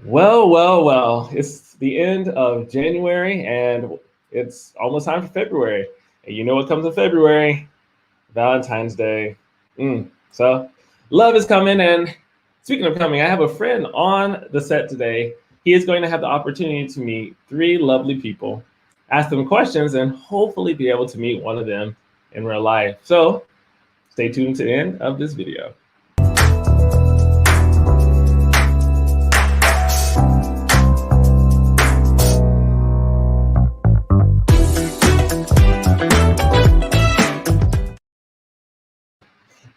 Well. It's the end of January and it's almost time for February. And you know what comes in February? Valentine's Day. So love is coming. And speaking of coming, I have a friend on the set today. He is going to have the opportunity to meet three lovely people, ask them questions, and hopefully be able to meet one of them in real life. So stay tuned to the end of this video.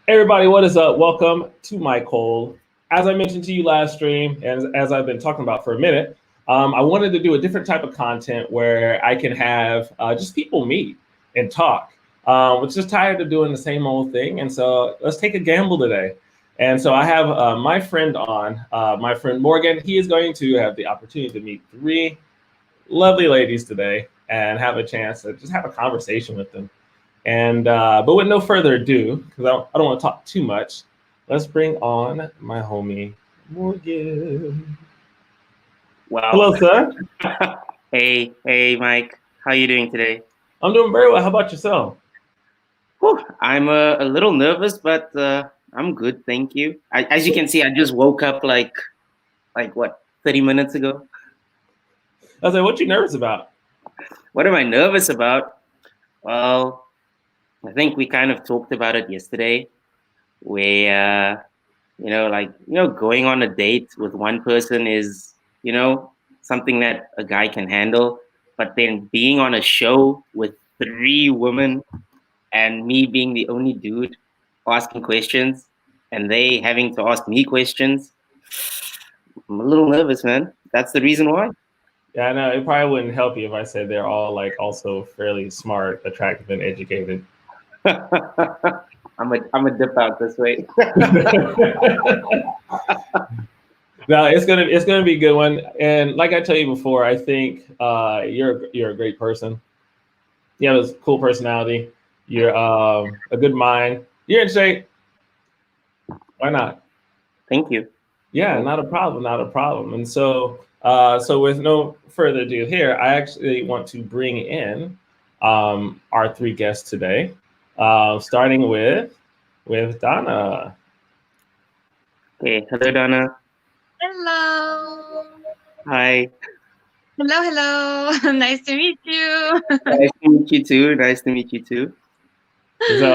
Everybody, what is up? Welcome to mikole. As I mentioned to you last stream, and as I've been talking about for a minute, I wanted to do a different type of content where I can have just people meet and talk. Was just tired of doing the same old thing, and so let's take a gamble today. And so I have my friend on, my friend Morgan. He is going to have the opportunity to meet three lovely ladies today and have a chance to just have a conversation with them. And but with no further ado, because I don't want to talk too much, let's bring on my homie Morgan. Wow. Hello, sir. Hey, Mike. How are you doing today? I'm doing very well. How about yourself? Whew, I'm a little nervous, but I'm good, thank you. As you can see, I just woke up like what, 30 minutes ago. I was like, what you nervous about? What am I nervous about? Well, I think we kind of talked about it yesterday, where going on a date with one person is, something that a guy can handle, but then being on a show with three women and me being the only dude asking questions and they having to ask me questions, I'm a little nervous, man. That's the reason why. Yeah, I know it probably wouldn't help you if I said they're all like also fairly smart, attractive, and educated. I'm a dip out this way. No, it's gonna be a good one. And like I tell you before, I think you're a great person. You have a cool personality. You're a good mind. You're in shape. Why not? Thank you. Yeah, not a problem, not a problem. And so, so with no further ado, here I actually want to bring in our three guests today, starting with Donna. Okay, hello, Donna. Hello. Hi. Hello. Nice to meet you. Nice to meet you too. Nice to meet you too. So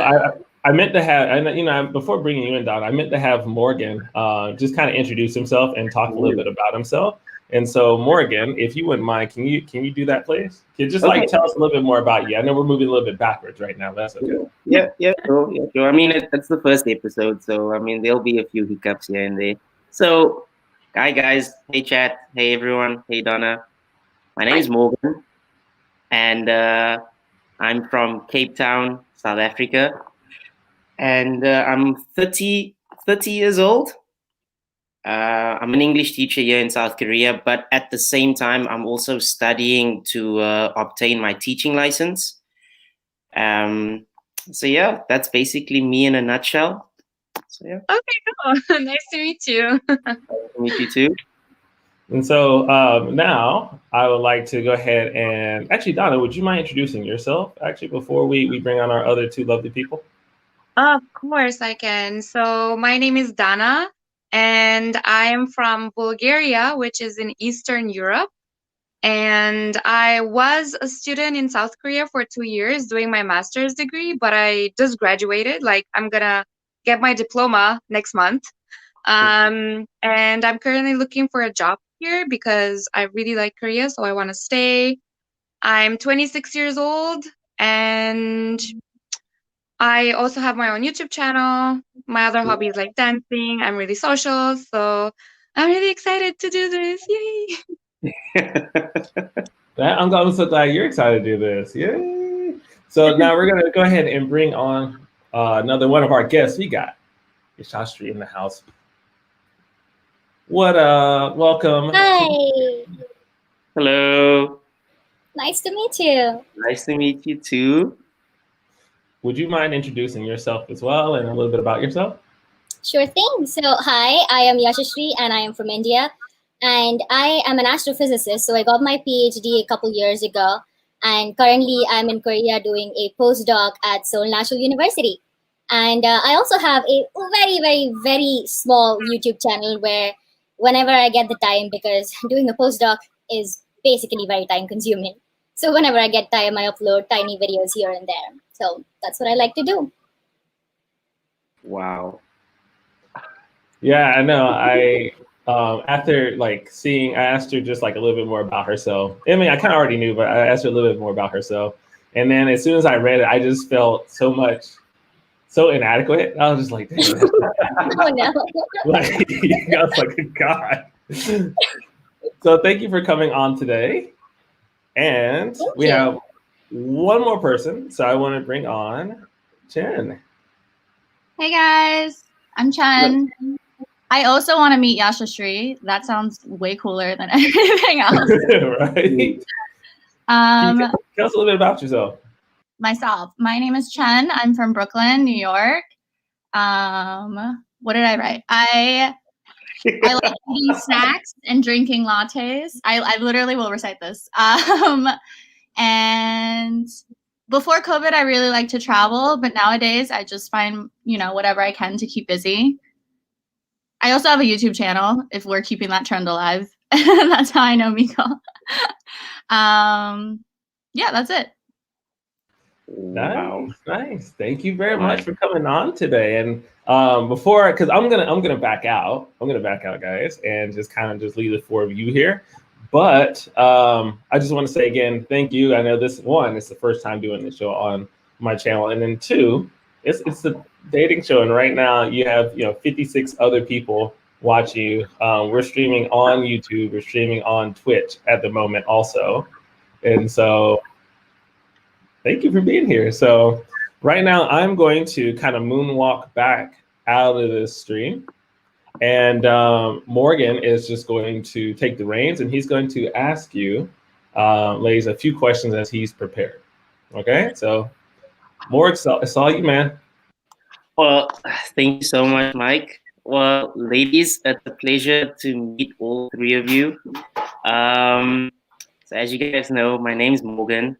I meant to have, before bringing you in, Donna, I meant to have Morgan just kind of introduce himself and talk a little bit about himself. And so, Morgan, if you wouldn't mind, can you do that, please? Can you just like tell us a little bit more about you? I know we're moving a little bit backwards right now. But that's okay. Yeah, sure. I mean, that's the first episode, so I mean, there'll be a few hiccups here and there. So, hi guys, hey chat, hey everyone, hey Donna. My name is Morgan, and I'm from Cape Town, South Africa, and I'm 30 years old. I'm an English teacher here in South Korea, but at the same time, I'm also studying to obtain my teaching license. So yeah, that's basically me in a nutshell. So yeah. Okay, cool. Nice to meet you. Nice to meet you too. And so now I would like to go ahead and actually, Donna, would you mind introducing yourself actually before we bring on our other two lovely people? Of course I can. So my name is Dana, and I am from Bulgaria, which is in Eastern Europe. And I was a student in South Korea for 2 years doing my master's degree, but I just graduated. Like, I'm gonna get my diploma next month. And I'm currently looking for a job here because I really like Korea, so I want to stay. I'm 26 years old, and I also have my own YouTube channel. My other hobbies like dancing. I'm really social, so I'm really excited to do this. Yay! I'm so glad you're excited to do this. Yay! So now we're gonna go ahead and bring on another one of our guests. We got Yashastri in the house. What welcome. Hi. Hello. Nice to meet you. Nice to meet you too. Would you mind introducing yourself as well and a little bit about yourself? Sure thing. So, hi, I am Yashashri and I am from India. and I am an astrophysicist. So I got my PhD a couple years ago, and currently I'm in Korea doing a postdoc at Seoul National University. And I also have a very, very, very small YouTube channel where whenever I get the time, because doing a postdoc is basically very time consuming. So whenever I get time, I upload tiny videos here and there. So that's what I like to do. Wow. Yeah, I know. After like seeing, I asked her just like a little bit more about herself. I mean, I kind of already knew, but I asked her a little bit more about herself. And then as soon as I read it, I just felt so inadequate. I was just like, dang, Oh no. like, I was like, God. So thank you for coming on today. And we you. have one more person. So I want to bring on Chen. Hey guys, I'm Chen. I also want to meet Yashashree. That sounds way cooler than anything else. Right? Can you tell us a little bit about yourself? Myself. My name is Chen. I'm from Brooklyn, New York. What did I write? I like eating snacks and drinking lattes. I literally will recite this. And before COVID, I really like to travel, but nowadays I just find, whatever I can to keep busy. I also have a YouTube channel if we're keeping that trend alive. That's how I know mikole. Yeah, that's it. Wow. Nice. Thank you very much for coming on today. And before, because I'm gonna back out. I'm gonna back out, guys, and just leave the four of you here. But I just want to say again, thank you. I know it's the first time doing this show on my channel, and then two, it's the dating show, and right now you have 56 other people watching you. We're streaming on YouTube. We're streaming on Twitch at the moment also, and so thank you for being here. So right now I'm going to kind of moonwalk back out of this stream. And Morgan is just going to take the reins, and he's going to ask you, ladies, a few questions as he's prepared. Okay, so Morgan, it's all you, man. Well, thank you so much, Mike. Well, ladies, it's a pleasure to meet all three of you. So as you guys know, my name is Morgan,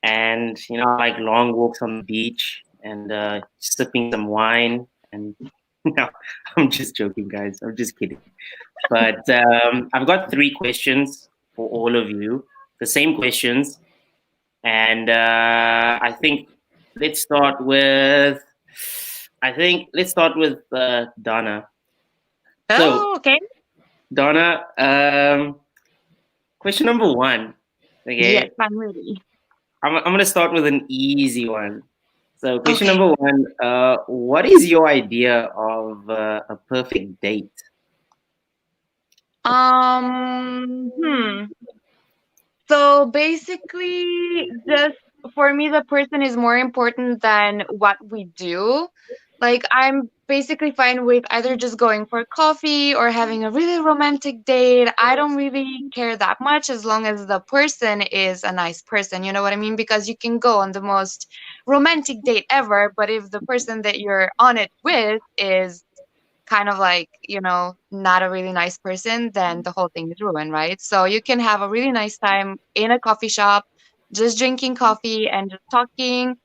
and I like long walks on the beach and sipping some wine. And no, I'm just joking, guys. I'm just kidding. But I've got three questions for all of you, the same questions, and I think let's start with Donna. Oh, okay. Donna, question number one. Okay. Yes, I'm ready. I'm gonna start with an easy one. So question number one, what is your idea of a perfect date? So basically, just for me, the person is more important than what we do. Like, I'm basically fine with either just going for coffee or having a really romantic date. I don't really care that much as long as the person is a nice person. You know what I mean? Because you can go on the most romantic date ever, but if the person that you're on it with is kind of like, not a really nice person, then the whole thing is ruined, right? So you can have a really nice time in a coffee shop, just drinking coffee and just talking.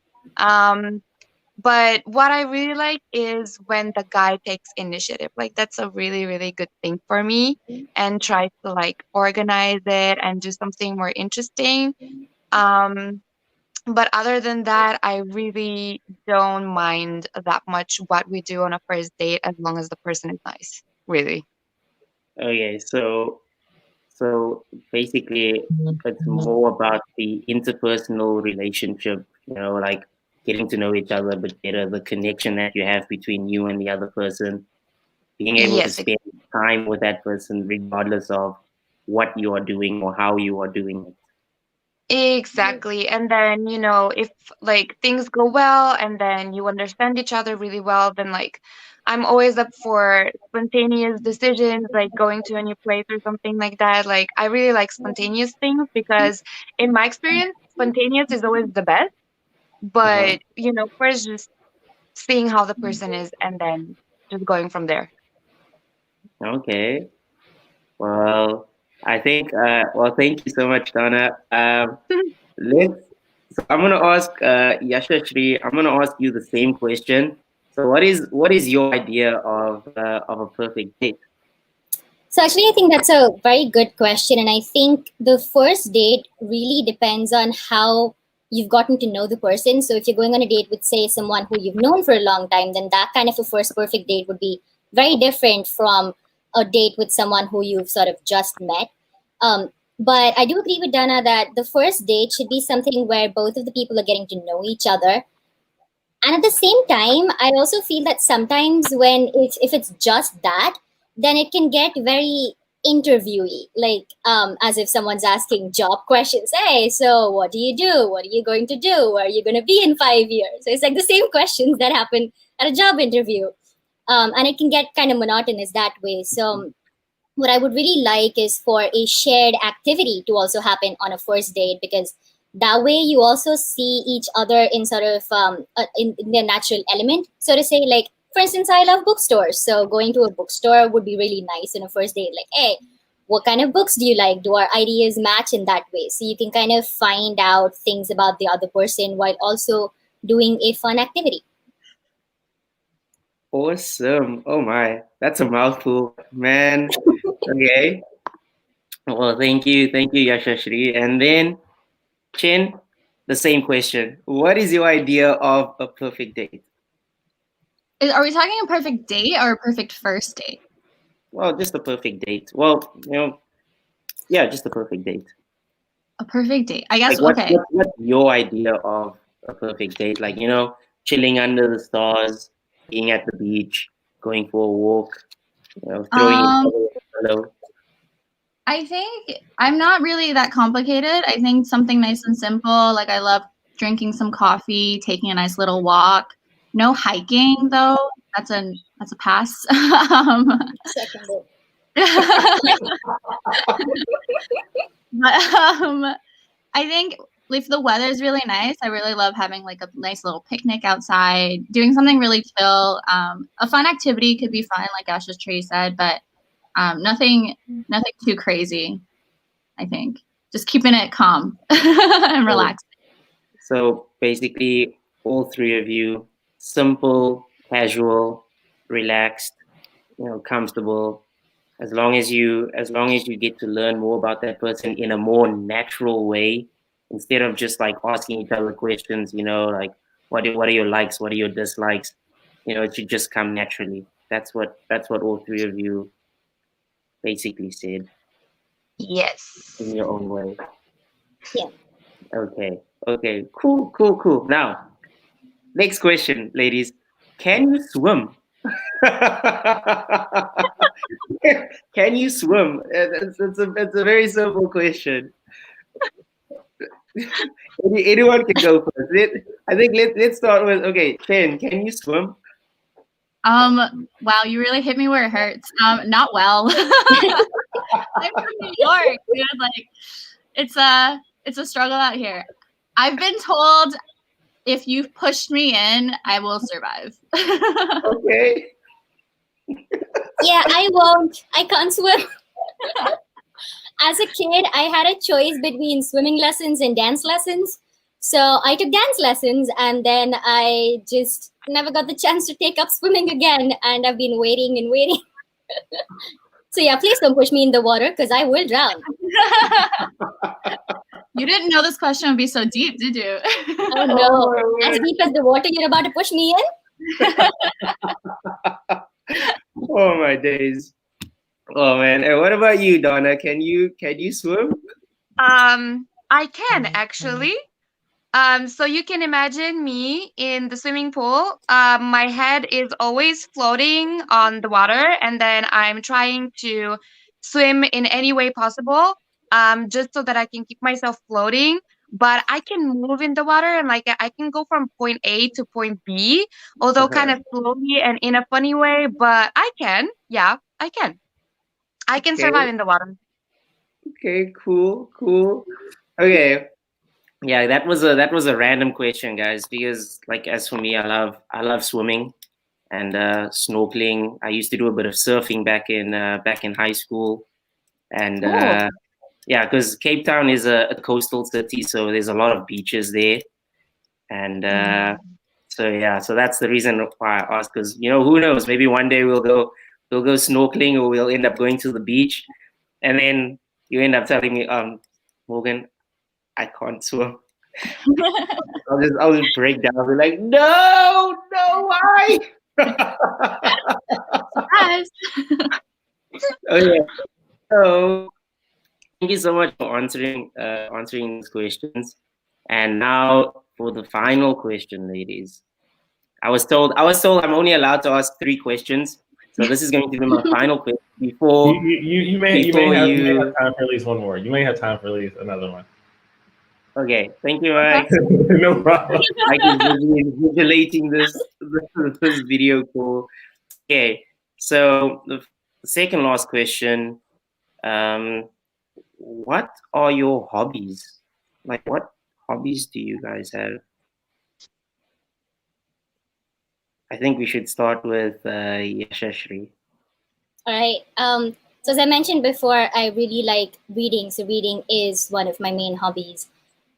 But what I really like is when the guy takes initiative. Like, that's a really, really good thing for me, and tries to like organize it and do something more interesting. But other than that, I really don't mind that much what we do on a first date as long as the person is nice. Really. Okay, so basically it's more about the interpersonal relationship, like getting to know each other a bit better, the connection that you have between you and the other person, being able to spend time with that person regardless of what you are doing or how you are doing it. Exactly. And then, if like things go well and then you understand each other really well, then like I'm always up for spontaneous decisions, like going to a new place or something like that. Like, I really like spontaneous things because in my experience, spontaneous is always the best. But, first just seeing how the person is and then just going from there. Okay. Well, I think. Well, thank you so much, Donna. Let's. So I'm gonna ask Yashashri. I'm gonna ask you the same question. So, what is your idea of a perfect date? So actually, I think that's a very good question, and I think the first date really depends on how you've gotten to know the person. So if you're going on a date with, say, someone who you've known for a long time, then that kind of a first perfect date would be very different from a date with someone who you've sort of just met. But I do agree with Dana that the first date should be something where both of the people are getting to know each other. And at the same time, I also feel that sometimes when it's if it's just that, then it can get very interviewee, like as if someone's asking job questions. Hey, so what do you do? What are you going to do? Where are you going to be in 5 years? So it's like the same questions that happen at a job interview, and it can get kind of monotonous that way. So what I would really like is for a shared activity to also happen on a first date, because that way you also see each other in sort of in their natural element, so to say. Like, for instance, I love bookstores, so going to a bookstore would be really nice in a first date. Like, hey, what kind of books do you like? Do our ideas match in that way? So you can kind of find out things about the other person while also doing a fun activity. Awesome. Oh my, that's a mouthful, man. Okay. Well, thank you, Yashashri. And then Chen, the same question. What is your idea of a perfect date? Are we talking a perfect date or a perfect first date? Well, just a perfect date. Well, yeah, just a perfect date. A perfect date. I guess, Like, okay. what's your idea of a perfect date? Like, chilling under the stars, being at the beach, going for a walk, throwing each Um, other a pillow. I think I'm not really that complicated. I think something nice and simple. Like, I love drinking some coffee, taking a nice little walk. No hiking though. That's a pass. Second date. But I think if the weather is really nice, I really love having like a nice little picnic outside, doing something really chill. A fun activity could be fun, like Ash's Tree said, but nothing too crazy. I think just keeping it calm and relaxed. So basically, all three of you, simple, casual, relaxed, comfortable. As long as you get to learn more about that person in a more natural way, instead of just like asking each other questions, like what are your likes, what are your dislikes, it should just come naturally. That's what all three of you basically said Yes. in your own way. Yeah. Okay, cool. Now, next question, ladies. Can you swim? Can you swim? It's a very simple question. Anyone can go first. I think let's start with, okay, Chen, can you swim? Wow, you really hit me where it hurts. Not well. I'm from New York, dude. Like, it's a struggle out here. I've been told if you pushed me in, I will survive. Okay. Yeah, I won't. I can't swim. As a kid, I had a choice between swimming lessons and dance lessons. So I took dance lessons, and then I just never got the chance to take up swimming again. And I've been waiting and waiting. So yeah, please don't push me in the water because I will drown. You didn't know this question would be so deep, did you? Oh no. As deep as the water you're about to push me in? Oh my days. Oh man. And what about you, Donna? Can you swim? I can actually. So you can imagine me in the swimming pool. My head is always floating on the water, and then I'm trying to swim in any way possible, just so that I can keep myself floating. But I can move in the water, and like I can go from point A to point B, although kind of slowly and in a funny way. But I can, yeah, I can. I can Okay. survive in the water. Okay, cool. Okay. Yeah, that was a random question, guys, because like as for me, I love swimming and snorkeling. I used to do a bit of surfing back in high school. And Cool. yeah, because Cape Town is a coastal city, so there's a lot of beaches there. And so yeah, so that's the reason why I asked, because who knows, maybe one day we'll go snorkeling, or we'll end up going to the beach, and then you end up telling me, Morgan, I can't swim. I'll just break down. I'll be like, no, why? Yes. Okay, so thank you so much for answering these questions. And now for the final question, ladies. I was told I'm only allowed to ask 3 questions, so this is going to be my final question before You may have time for at least one more. You may have time for at least another one. Okay, thank you, Mike. No problem. Mike is vigilating this video call. Okay, so the second last question. What are your hobbies? Like, what hobbies do you guys have? I think we should start with Yashashri. All right. So as I mentioned before, I really like reading. So reading is one of my main hobbies.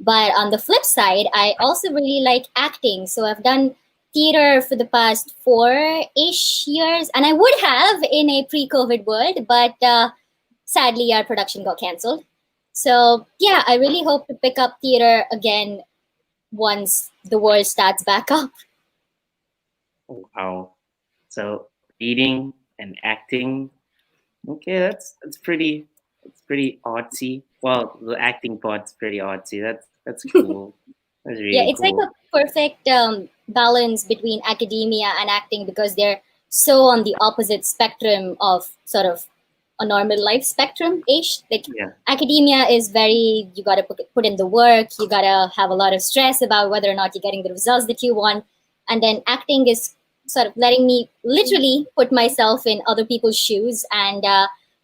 But on the flip side, I also really like acting. So I've done theater for the past 4-ish years, and I would have in a pre-COVID world, but sadly our production got canceled. So yeah, I really hope to pick up theater again once the world starts back up. Wow. So reading and acting. Okay, that's pretty artsy. Well, the acting part's pretty artsy. That's cool. That's really Yeah, it's cool. like a perfect balance between academia and acting, because they're so on the opposite spectrum of sort of a normal life spectrum-ish. Like academia is very, you got to put in the work, you got to have a lot of stress about whether or not you're getting the results that you want. And then acting is sort of letting me literally put myself in other people's shoes and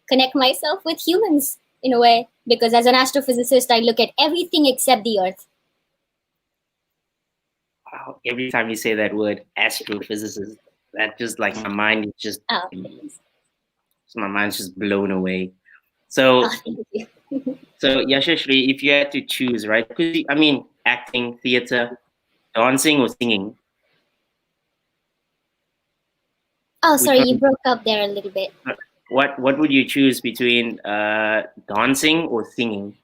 connect myself with humans in a way. Because as an astrophysicist, I look at everything except the Earth. Wow, every time you say that word, astrophysicist, that just like my mind is just my mind's just blown away. So so Yashashri, if you had to choose, right? Because I mean, acting, theater, dancing, or singing. Oh, sorry, you broke up there a little bit. What would you choose between dancing or singing?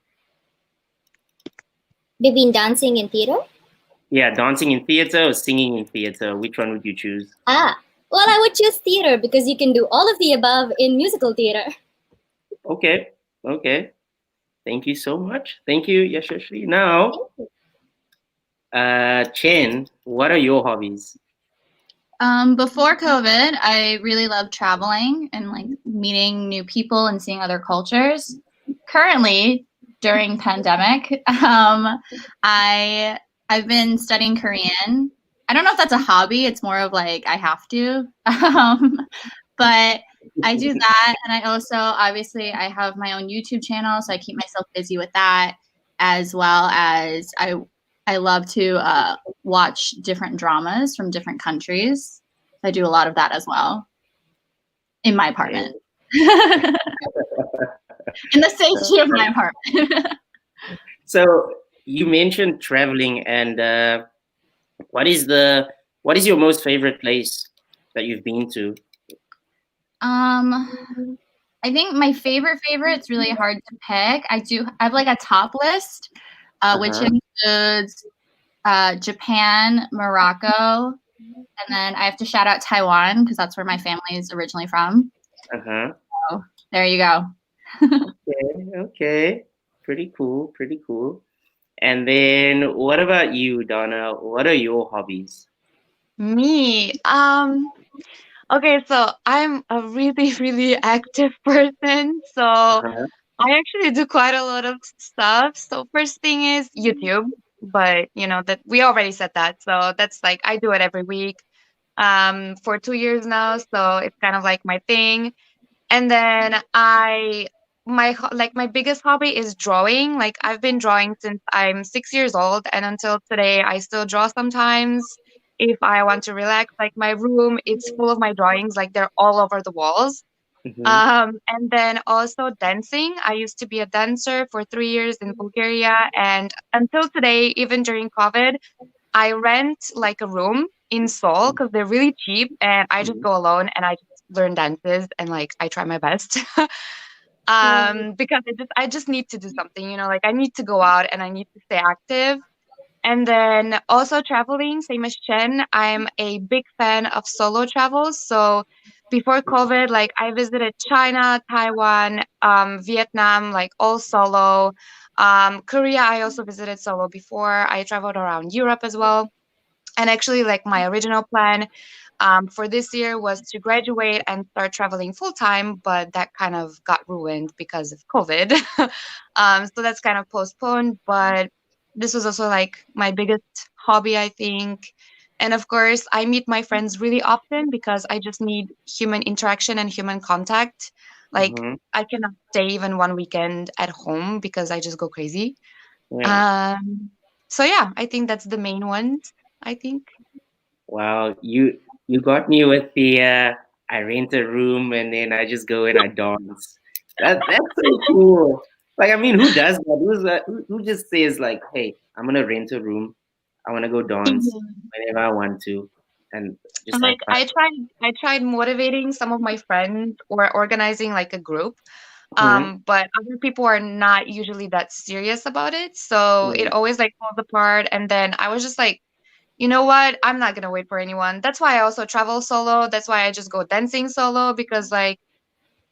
Between dancing and theater? Yeah, dancing in theater or singing in theater. Which one would you choose? Well, I would choose theater because you can do all of the above in musical theater. Okay. Thank you so much. Thank you, Yashashri. Now, Chen, what are your hobbies? Before COVID, I really loved traveling and like meeting new people and seeing other cultures. Currently, during pandemic, I've been studying Korean. I don't know if that's a hobby. It's more of like I have to. But I do that, and I also obviously I have my own YouTube channel, so I keep myself busy with that, as well as I love to watch different dramas from different countries. I do a lot of that as well in my apartment. In the safety of my apartment. So you mentioned traveling, and what is your most favorite place that you've been to? I think my favorite, it's really hard to pick. I have like a top list, which includes Japan, Morocco, and then I have to shout out Taiwan because that's where my family is originally from. So there you go. Okay. Pretty cool. And then what about you, Donna? What are your hobbies? Me, okay, so I'm a really, really active person. So I actually do quite a lot of stuff. So first thing is YouTube, but that we already said that. So that's like I do it every week for 2 years now. So it's kind of like my thing. And then my biggest hobby is drawing. Like I've been drawing since I'm 6 years old, and until today I still draw sometimes if I want to relax. Like my room, it's full of my drawings, like they're all over the walls. And then also dancing. I used to be a dancer for 3 years in Bulgaria, and until today, even during COVID, I rent like a room in Seoul because they're really cheap, and I just go alone and I just learn dances and like I try my best. Because I just need to do something, like I need to go out and I need to stay active. And then also traveling, same as Chen, I'm a big fan of solo travels. So before COVID, like I visited China, Taiwan, Vietnam, like all solo. Korea, I also visited solo before. I traveled around Europe as well. And actually, like my original plan for this year was to graduate and start traveling full time, but that kind of got ruined because of COVID. So that's kind of postponed. But this was also like my biggest hobby, I think. And of course, I meet my friends really often because I just need human interaction and human contact. Like, I cannot stay even one weekend at home because I just go crazy. Yeah. So yeah, I think that's the main ones, I think. Wow, you got me with the I rent a room and then I just go and I dance. That's so cool. Like, I mean, who does that? Who just says like, "Hey, I'm gonna rent a room. I want to go dance whenever I want to, and just And have like fun." I tried motivating some of my friends or organizing like a group. Mhm. But other people are not usually that serious about it. So it Yeah. always like falls apart. And then I was just like, you know what? I'm not gonna wait for anyone. That's why I also travel solo. That's why I just go dancing solo because like,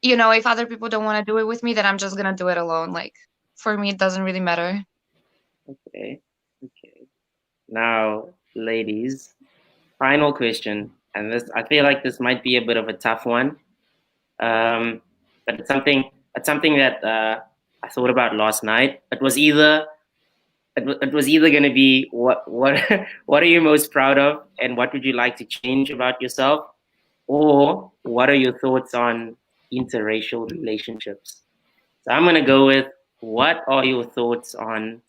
if other people don't want to do it with me, then I'm just gonna do it alone. Like for me, it doesn't really matter. Okay. Okay. Now, ladies, final question, and this I feel like this might be a bit of a tough one. But it's something that I thought about last night. It was either going to be what what are you most proud of, and what would you like to change about yourself, or what are your thoughts on interracial relationships? So I'm going to go with, what are your thoughts on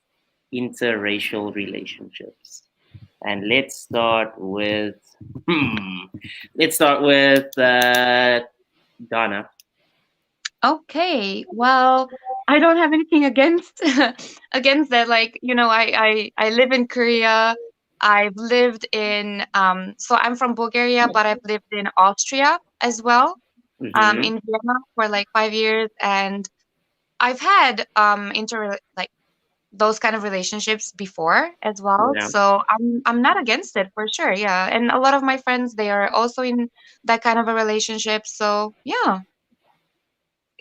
interracial relationships? And let's start with Donna. Okay, well, I don't have anything against against that. Like, I live in Korea. I've lived in so I'm from Bulgaria, but I've lived in Austria as well, Mm-hmm. in Vienna for like 5 years, and I've had inter like those kind of relationships before as well. Yeah. So I'm not against it for sure. Yeah, and a lot of my friends, they are also in that kind of a relationship. So yeah.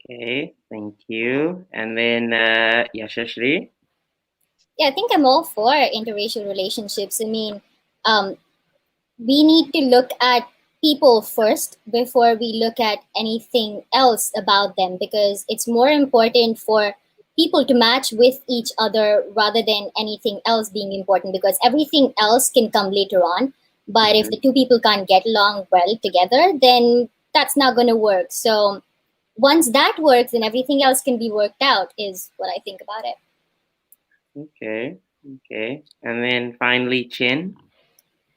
Okay. Thank you. And then Yashashri. Yeah, I think I'm all for interracial relationships. I mean, um, we need to look at people first before we look at anything else about them, because it's more important for people to match with each other rather than anything else being important, because everything else can come later on. But if the two people can't get along well together, then that's not going to work. So once that works, then everything else can be worked out, is what I think about it. Okay. Okay. And then finally, Chen.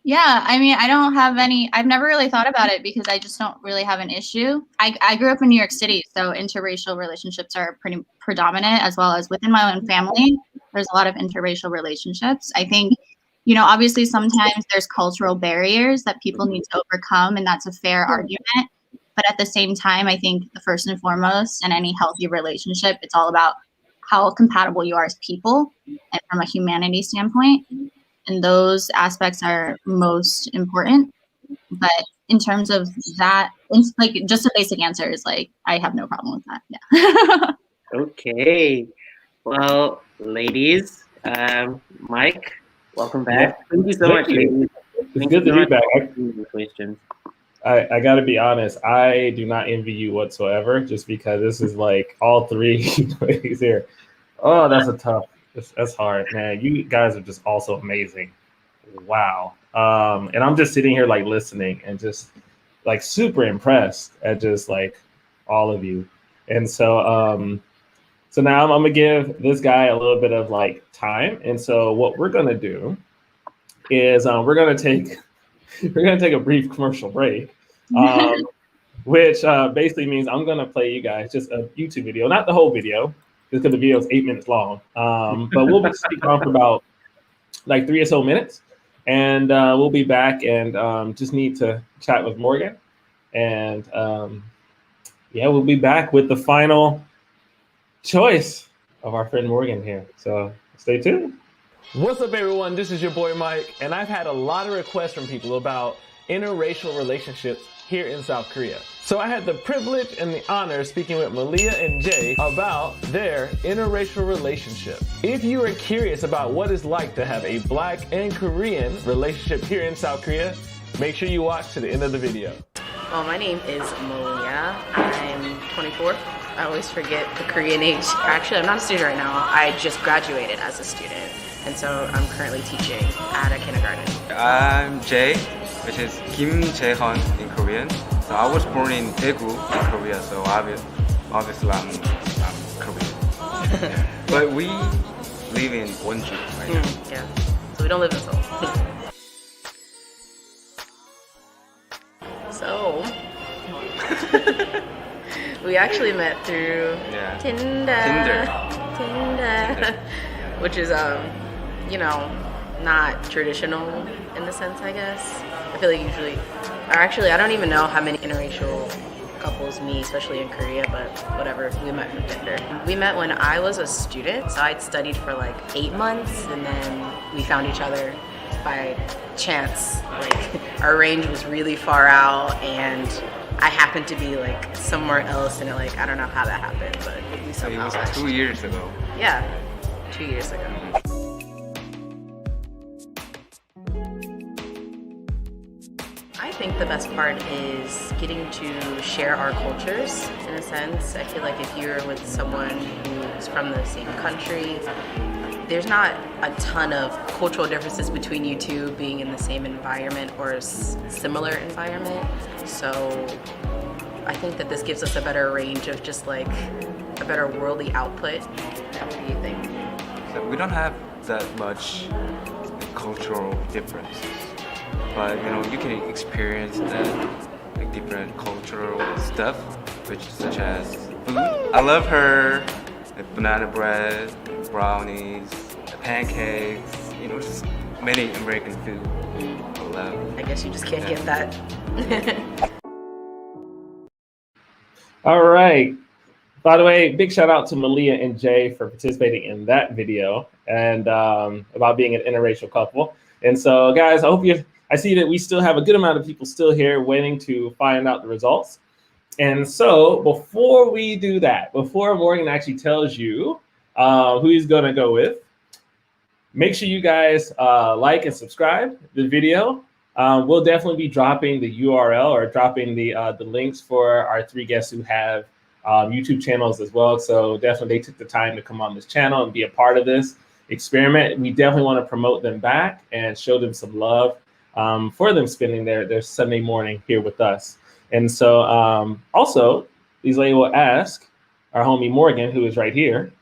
Yeah, I mean, I don't have any, I've never really thought about it because I just don't really have an issue. I grew up in New York City, so interracial relationships are pretty predominant, as well as within my own family. There's a lot of interracial relationships. I think, obviously sometimes there's cultural barriers that people need to overcome, and that's a fair argument. But at the same time, I think the first and foremost in any healthy relationship, it's all about how compatible you are as people and from a humanity standpoint. And those aspects are most important. But in terms of that, it's like just a basic answer is like, I have no problem with that. Yeah. Okay. Well, ladies, Mike, welcome Yeah, back. Thank you so thank much, you. ladies. It's Thank good you to so be much back. for asking the questions. I got to be honest. I do not envy you whatsoever, just because this is like all three ladies here. Oh, that's a tough. That's hard, man. You guys are just also amazing. Wow. And I'm just sitting here like listening and just like super impressed at just like all of you. And so now I'm gonna give this guy a little bit of like time. And so what we're gonna do is we're gonna take a brief commercial break. Um, which basically means I'm gonna play you guys just a YouTube video, not the whole video, because the video is 8 minutes long. But we'll be speaking on for about like 3 or so minutes, and we'll be back and just need to chat with Morgan, and yeah, we'll be back with the final choice of our friend Morgan here. So stay tuned. What's up, everyone? This is your boy Mike, and I've had a lot of requests from people about interracial relationships here in South Korea. So I had the privilege and the honor of speaking with Malia and Jay about their interracial relationship. If you are curious about what it's like to have a Black and Korean relationship here in South Korea, make sure you watch to the end of the video. Well, my name is Malia. I'm 24. I always forget the Korean age. Actually, I'm not a student right now. I just graduated as a student. And so I'm currently teaching at a kindergarten. I'm Jay, which is Kim Jae-hun in Korean. So I was born in Daegu in Korea, so obviously I'm Korean. But we live in Wonju right now. Yeah, so we don't live in Seoul. So, we actually met through Tinder, which is, you know, not traditional in the sense, I guess. I feel like usually, or actually, I don't even know how many interracial couples meet, especially in Korea, but whatever, we met from Tinder. We met when I was a student, so I'd studied for like 8 months, and then we found each other by chance. Like, our range was really far out, and I happened to be like somewhere else, and like, I don't know how that happened, but we somehow It was 2 years ago. Yeah, 2 years ago. I think the best part is getting to share our cultures, in a sense. I feel like if you're with someone who's from the same country, there's not a ton of cultural differences between you two being in the same environment or a similar environment. So I think that this gives us a better range of just like a better worldly output. What do you think? So we don't have that much cultural differences, but you know, you can experience that like different cultural stuff, which such as food. I love her like banana bread, brownies, pancakes, you know, just many American food. I love. I guess you just can't get that. All right. By the way, big shout out to Malia and Jay for participating in that video and about being an interracial couple. And so, guys, I see that we still have a good amount of people still here waiting to find out the results. And so, before we do that, before Morgan actually tells you who he's going to go with, make sure you guys like and subscribe the video. We'll definitely be dropping the URL or dropping the links for our 3 guests who have YouTube channels as well. So definitely they took the time to come on this channel and be a part of this experiment. We definitely want to promote them back and show them some love for them spending their Sunday morning here with us. And so also, these ladies will ask our homie Morgan, who is right here,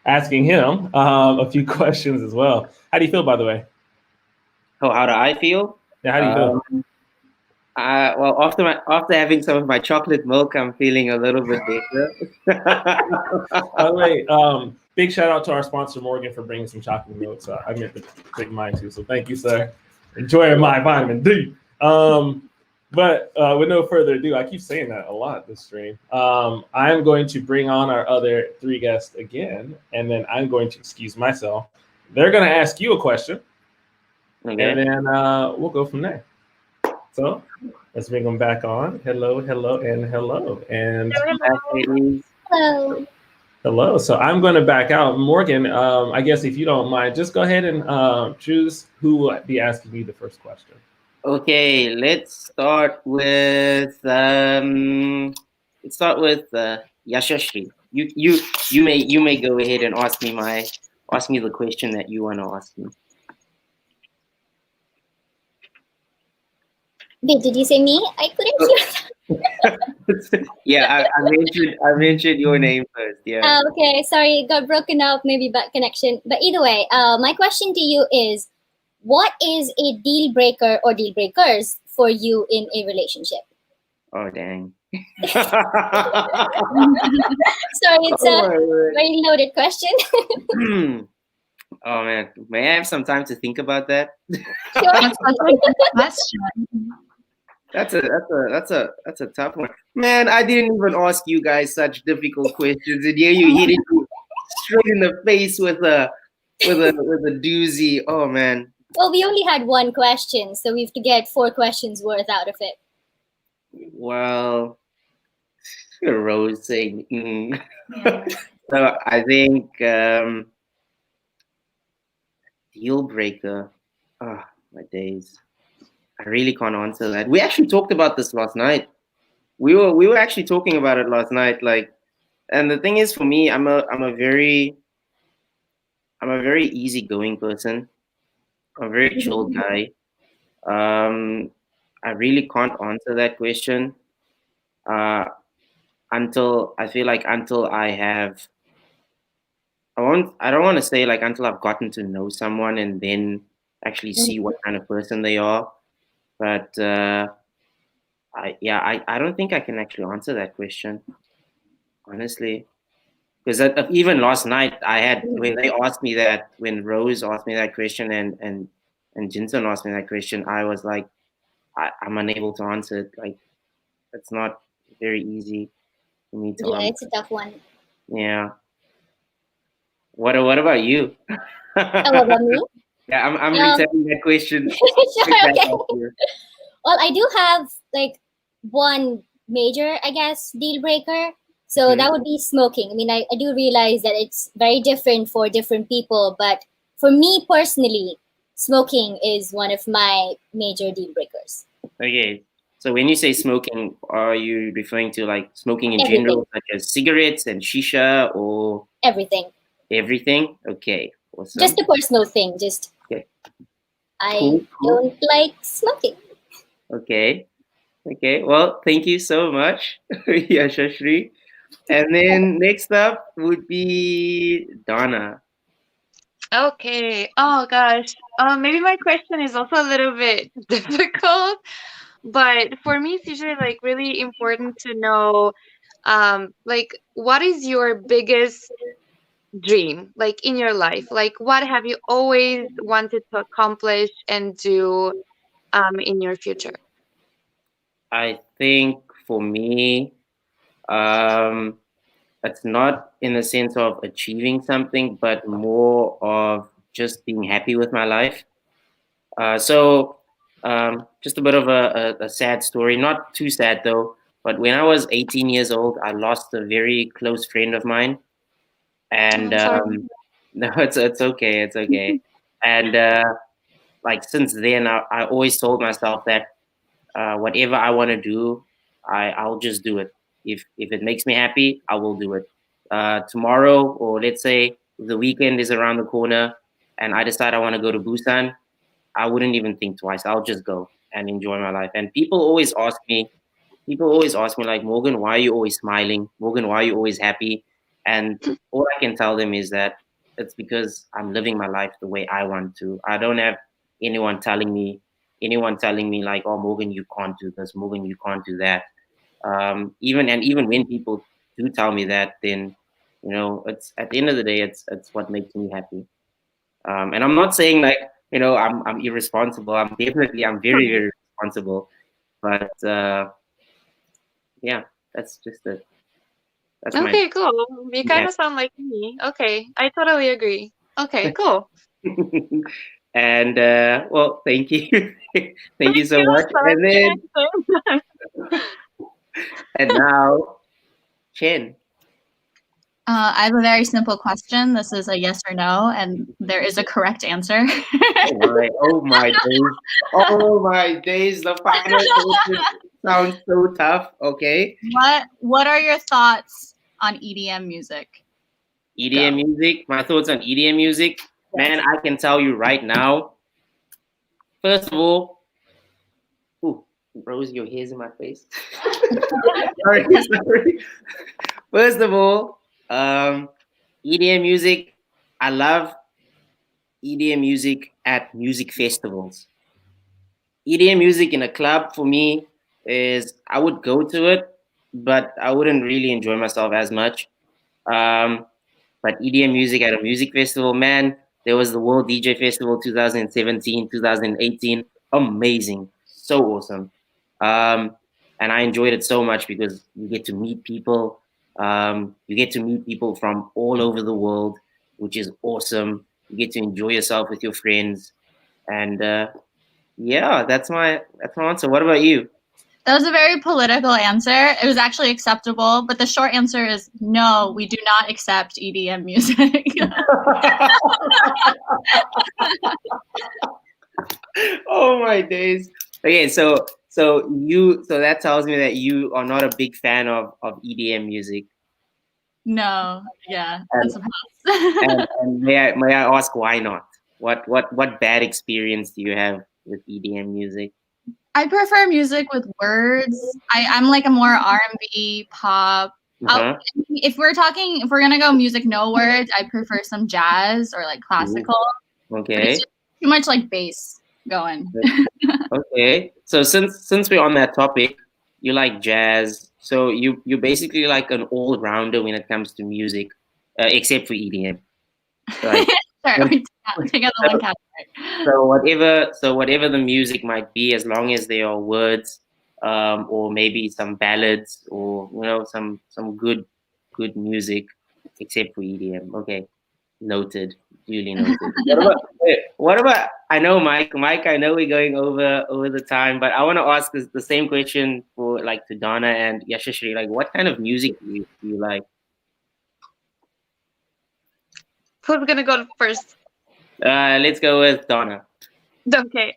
asking him a few questions as well. How do you feel, by the way? Oh, how do I feel? Yeah, how do you feel? Well, after having some of my chocolate milk, I'm feeling a little bit better. By the way, big shout out to our sponsor Morgan for bringing some chocolate milk. So I meant to take mine too. So thank you, sir. Enjoying my vitamin D. But with no further ado, I keep saying that a lot this stream. I'm going to bring on our other 3 guests again, and then I'm going to excuse myself. They're going to ask you a question, okay, and then we'll go from there. So let's bring them back on. Hello, hello, and hello. And Hello. hello. So I'm going to back out. Morgan, I guess if you don't mind, just go ahead and choose who will be asking you the first question. Okay, let's start with Yashashri. You may go ahead and ask me the question that you want to ask me. Wait, did you say me? I couldn't hear. Yeah, I mentioned your name first. Yeah. Okay, sorry, it got broken up, maybe bad connection. But either way, my question to you is, what is a deal breaker or deal breakers for you in a relationship? Oh dang. Sorry, it's Oh a my word. very loaded question. Oh man, may I have some time to think about that? Sure. That's such a good question. That's a tough one. Man, I didn't even ask you guys such difficult questions, and here you hit it straight in the face with a doozy. Oh man. Well, we only had one question, so we have to get 4 questions worth out of it. Well, Rose saying. So I think deal breaker. Ah, my days. I really can't answer that. We actually talked about this last night. We were actually talking about it last night. Like, and the thing is, for me, I'm a very easygoing person. I'm a very chilled guy. I really can't answer that question until I feel like until I have. I don't want to say like until I've gotten to know someone and then actually see what kind of person they are. But I don't think I can actually answer that question, honestly. Because even last night, I had when they asked me that, when Rose asked me that question and Jinson asked me that question, I was like, I'm unable to answer it. Like, it's not very easy for me to Yeah, answer. it's a tough one. Yeah. What about you? What about me? Yeah, I'm returning that question. Sure, back okay. at you. Well, I do have like one major, I guess, deal breaker. So that would be smoking. I mean, I do realize that it's very different for different people, but for me personally, smoking is one of my major deal breakers. Okay. So when you say smoking, are you referring to like smoking in Everything. general, such as cigarettes and shisha, or Everything. everything? Okay. Awesome. Just a personal thing. Just Okay. I Cool. don't like smoking. Okay. Okay. Well, thank you so much, Yashashri. And then next up would be Donna. Okay. Oh gosh. Maybe my question is also a little bit difficult, but for me, it's usually like really important to know, like what is your biggest dream, like in your life? Like what have you always wanted to accomplish and do, in your future? I think for me, um, it's not in the sense of achieving something, but more of just being happy with my life. So just a bit of a sad story, not too sad though. But when I was 18 years old, I lost a very close friend of mine, and I'm sorry. no, it's okay, it's okay. And like since then, I always told myself that whatever I want to do, I'll just do it. If it makes me happy, I will do it. Tomorrow, or let's say the weekend is around the corner, and I decide I want to go to Busan, I wouldn't even think twice. I'll just go and enjoy my life. And people always ask me like, Morgan, why are you always smiling? Morgan, why are you always happy? And all I can tell them is that it's because I'm living my life the way I want to. I don't have anyone telling me like, oh, Morgan, you can't do this. Morgan, you can't do that. Even when people do tell me that, then it's at the end of the day, it's what makes me happy. And I'm not saying like I'm irresponsible. I'm very very responsible. But yeah, that's just it. That's my Okay, cool. You kind yeah. of sound like me. Okay, I totally agree. Okay, cool. And well, thank you, thank you so You much. so And then much. and now Chen. I have a very simple question. This is a yes or no, and there is a correct answer. Oh my days! Oh my days! The final question sounds so tough. Okay. What are your thoughts on EDM music? EDM music. My thoughts on EDM music. Man, I can tell you right now. First of all, ooh, Rose, your hair's in my face. sorry. First of all, EDM music. I love EDM music at music festivals. EDM music in a club for me is I would go to it, but I wouldn't really enjoy myself as much. Um, but EDM music at a music festival, man, there was the World DJ Festival 2017, 2018. Amazing. So awesome. And I enjoyed it so much because you get to meet people. You get to meet people from all over the world, which is awesome. You get to enjoy yourself with your friends. And yeah, that's my answer. What about you? That was a very political answer. It was actually acceptable, but the short answer is no, we do not accept EDM music. Oh my days. Okay, so that tells me that you are not a big fan of EDM music. No, yeah, And, that's a pass. and may I ask why not? What bad experience do you have with EDM music? I prefer music with words. I'm like a more R&B pop. Uh-huh. If we're gonna go music no words, I prefer some jazz or like classical. But it's Okay. just too much like bass going. Okay. So since we're on that topic, you like jazz. So you basically like an all rounder when it comes to music, except for EDM. Right. Sorry, we take out the one category. So whatever the music might be, as long as there are words, or maybe some ballads, or some good music, except for EDM. Okay, noted, duly noted. What about? I know Mike. Mike, I know we're going over the time, but I want to ask the same question for like to Donna and Yashashri. Like, what kind of music do you like? Who's gonna go first? Let's go with Donna. Okay.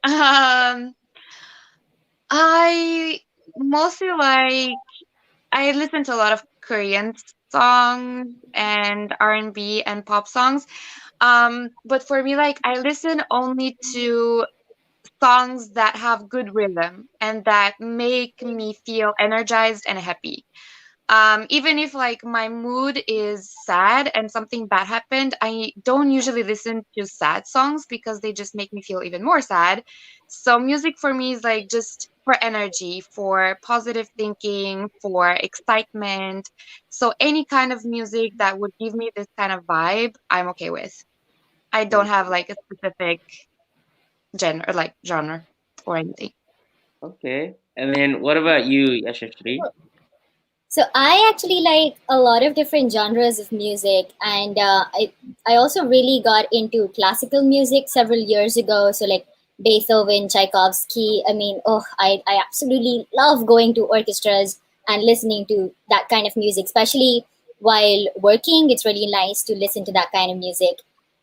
I mostly like I listen to a lot of Korean songs and R&B and pop songs. But for me, like I listen only to songs that have good rhythm and that make me feel energized and happy. Even if like my mood is sad and something bad happened, I don't usually listen to sad songs because they just make me feel even more sad. So music for me is like just for energy, for positive thinking, for excitement. So any kind of music that would give me this kind of vibe, I'm okay with. I don't have like a specific genre or anything. Okay, and then what about you, Yashashri? So I actually like a lot of different genres of music, and I also really got into classical music several years ago. So like Beethoven, Tchaikovsky. I mean, I absolutely love going to orchestras and listening to that kind of music, especially while working. It's really nice to listen to that kind of music.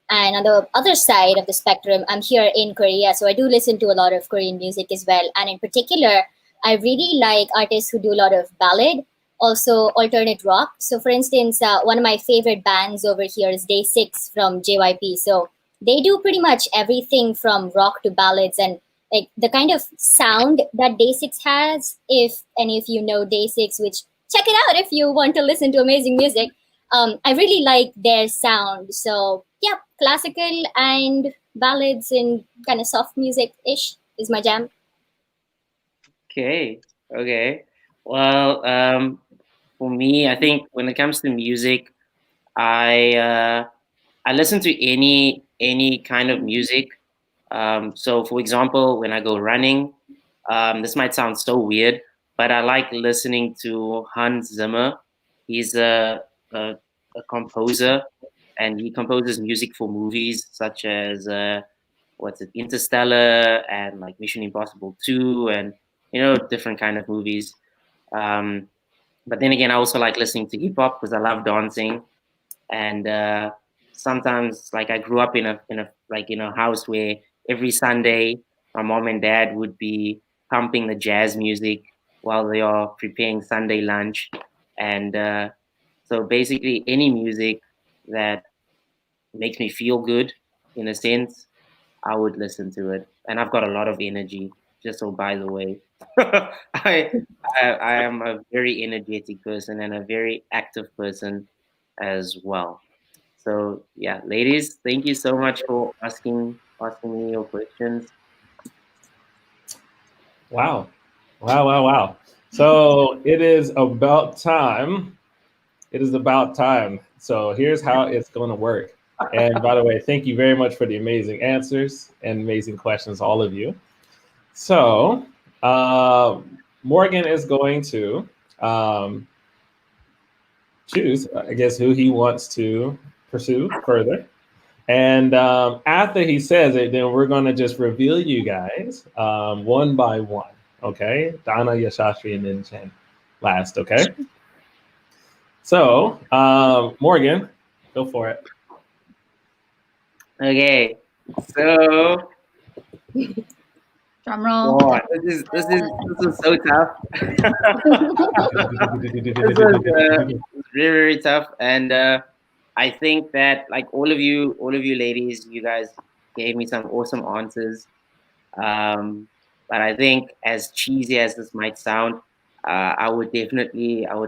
And on the other side of the spectrum, I'm here in Korea, so I do listen to a lot of Korean music as well. And in particular, I really like artists who do a lot of ballad, also alternate rock. So, for instance, one of my favorite bands over here is Day Six from JYP. So they do pretty much everything from rock to ballads, and like the kind of sound that Day Six has. If any of you know Day Six, which check it out if you want to listen to amazing music. I really like their sound. So yeah, classical and ballads and kind of soft music ish is my jam. Okay, okay. Well, for me, I think when it comes to music, I listen to any kind of music. So, for example, when I go running, this might sound so weird, but I like listening to Hans Zimmer. He's a composer, and he composes music for movies such as what's it, Interstellar, and like Mission Impossible 2, and different kind of movies. Um, but then again, I also like listening to hip hop because I love dancing, and sometimes like I grew up in a house where every Sunday my mom and dad would be pumping the jazz music while they are preparing Sunday lunch, and so basically any music that makes me feel good, in a sense, I would listen to it. And I've got a lot of energy. Just so by the way, I, I am a very energetic person and a very active person as well. So yeah, ladies, thank you so much for asking me your questions. Wow. Wow. So it is about time. It is about time. So here's how it's going to work. And by the way, thank you very much for the amazing answers and amazing questions, all of you. So Morgan is going to choose, I guess, who he wants to pursue further. And after he says it, then we're going to just reveal you guys one by one. Okay? Donna, Yashashri, and then Chen last. Okay? So, Morgan, go for it. Okay, so Drum roll. oh, this is so tough. This was very tough, and I think that like all of you ladies, you guys gave me some awesome answers. But I think, as cheesy as this might sound, I would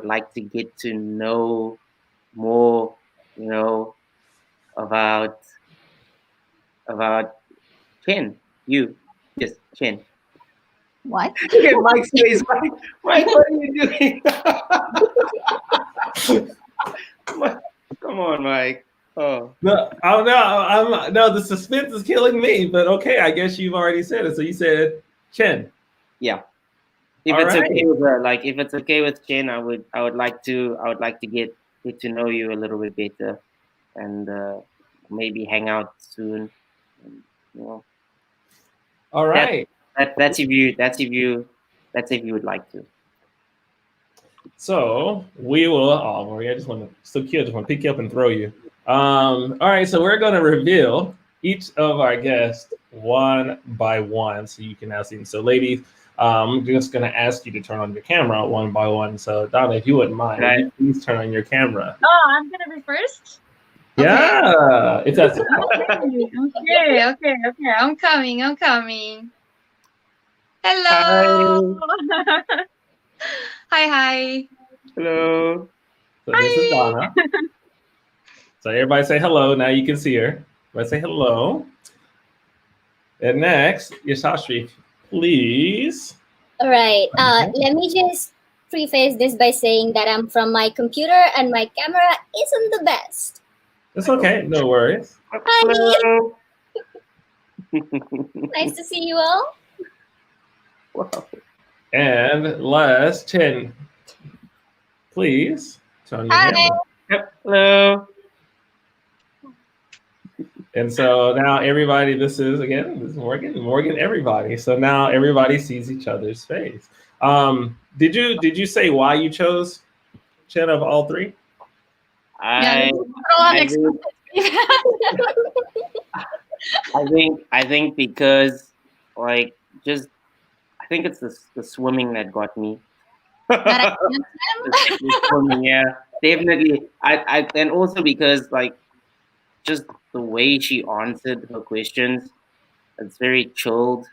like to get to know more, you know, about Chen. You, yes, Chen. What? Look at Mike's face. Mike, what are you doing? Come on, Mike. Oh. No, no, the suspense is killing me. But okay, I guess you've already said it. So you said Chen. Yeah. If All it's right. okay with if it's okay with Chen, I would like to get to know you a little bit better, and maybe hang out soon. You know. All right. That's if you would like to. So we will. Oh, Maria, I just want to. So cute. I just want to pick you up and throw you. All right. So we're going to reveal each of our guests one by one, so you can now see them. So, ladies, I'm just going to ask you to turn on your camera one by one. So, Donna, if you wouldn't mind, Right. would you please turn on your camera. Oh, I'm gonna be first. Yeah, if that's Okay. I'm coming. Hello. Hi. Hello. So this is Donna. So everybody say hello. Now you can see her. Everybody say hello. And next, Yashashri, please. All right. Let me just preface this by saying that I'm from my computer and my camera isn't the best. It's okay. No worries. Hi. Nice to see you all. Wow. And last, Chen, please turn on your Hi. camera. Yep. Hello. And so now everybody, this is Morgan, everybody. So now everybody sees each other's face. Did you say why you chose Chen of all three? Yeah, I think because like just I think it's the swimming that got me. The swimming, yeah, definitely. I and also because like just the way she answered her questions, it's very chilled,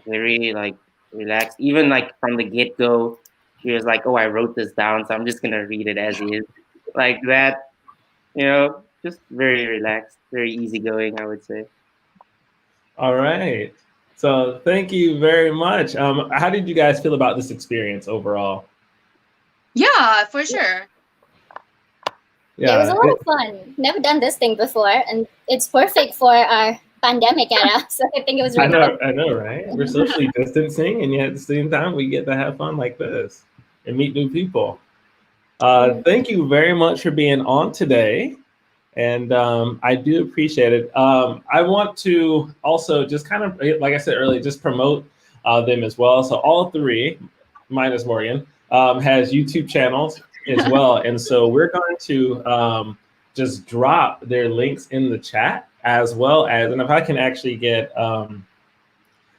very like relaxed. Even like from the get go, she was like, "Oh, I wrote this down, so I'm just gonna read it as is," like that. You know, just very relaxed, very easygoing, I would say. All right. So thank you very much. How did you guys feel about this experience overall? Yeah, for sure. Yeah, it was a lot of fun. Never done this thing before, and it's perfect for our pandemic era. So I think it was really fun. I know, right? We're socially distancing, and yet at the same time, we get to have fun like this and meet new people. Thank you very much for being on today. And I do appreciate it. I want to also just kind of, like I said earlier, just promote them as well. So all three, minus Morgan, has YouTube channels as well. And so we're going to just drop their links in the chat as well as, and if I can actually get,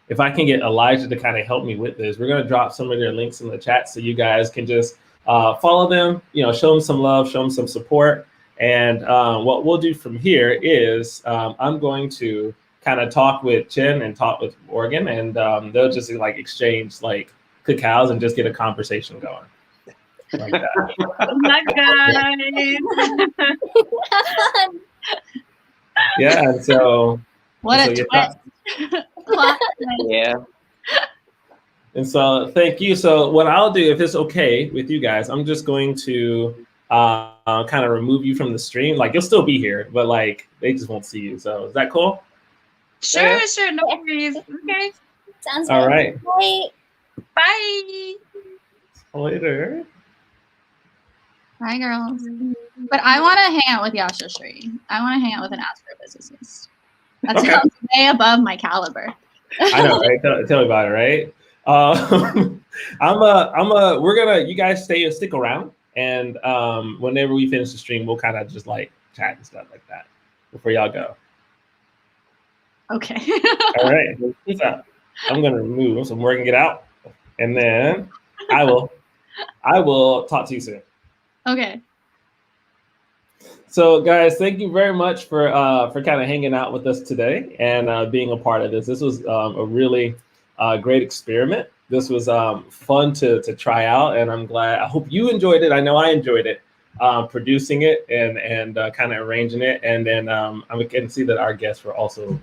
if I can get Elijah to kind of help me with this, we're going to drop some of their links in the chat so you guys can just follow them, show them some love, show them some support. And what we'll do from here is I'm going to kind of talk with Chen and talk with Morgan, and they'll just like exchange like cacaos and just get a conversation going. Like that. Have fun. Yeah, and so What a so twist. Yeah. And so thank you. So what I'll do, if it's okay with you guys, I'm just going to kind of remove you from the stream. Like you'll still be here, but like they just won't see you. So is that cool? Sure, Yeah. sure, no worries. Okay. Sounds good. All right. Bye. Bye. Later. Hi, girls. But I want to hang out with Yashashri. I want to hang out with an astrophysicist. That Okay. sounds way above my caliber. I know, right? Tell me about it, right? We're gonna, you guys stick around, and whenever we finish the stream, we'll kind of just like chat and stuff like that before y'all go. Okay. All right. So I'm gonna remove some work and get out, and then I will talk to you soon. Okay. So, guys, thank you very much for kind of hanging out with us today and being a part of this. This was a really great experiment. This was fun to try out, and I'm glad. I hope you enjoyed it. I know I enjoyed it, producing it and kind of arranging it. And then I can see that our guests were also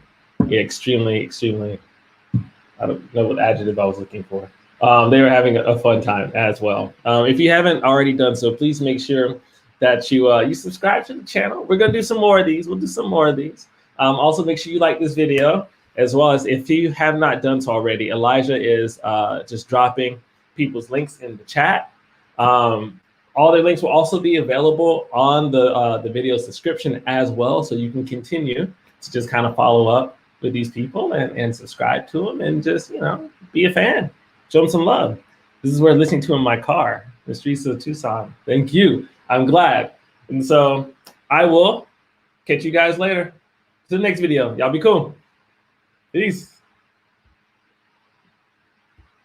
extremely. I don't know what adjective I was looking for. They were having a fun time as well. If you haven't already done so, please make sure that you subscribe to the channel. We're gonna do some more of these. We'll do some more of these. Also, make sure you like this video, as well as if you have not done so already, Elijah is just dropping people's links in the chat. All their links will also be available on the video's description as well, so you can continue to just kind of follow up with these people and subscribe to them and just, be a fan. Show them some love. This is where listening to in my car, the streets of Tucson. Thank you. I'm glad. And so I will catch you guys later. To the next video. Y'all be cool. Peace.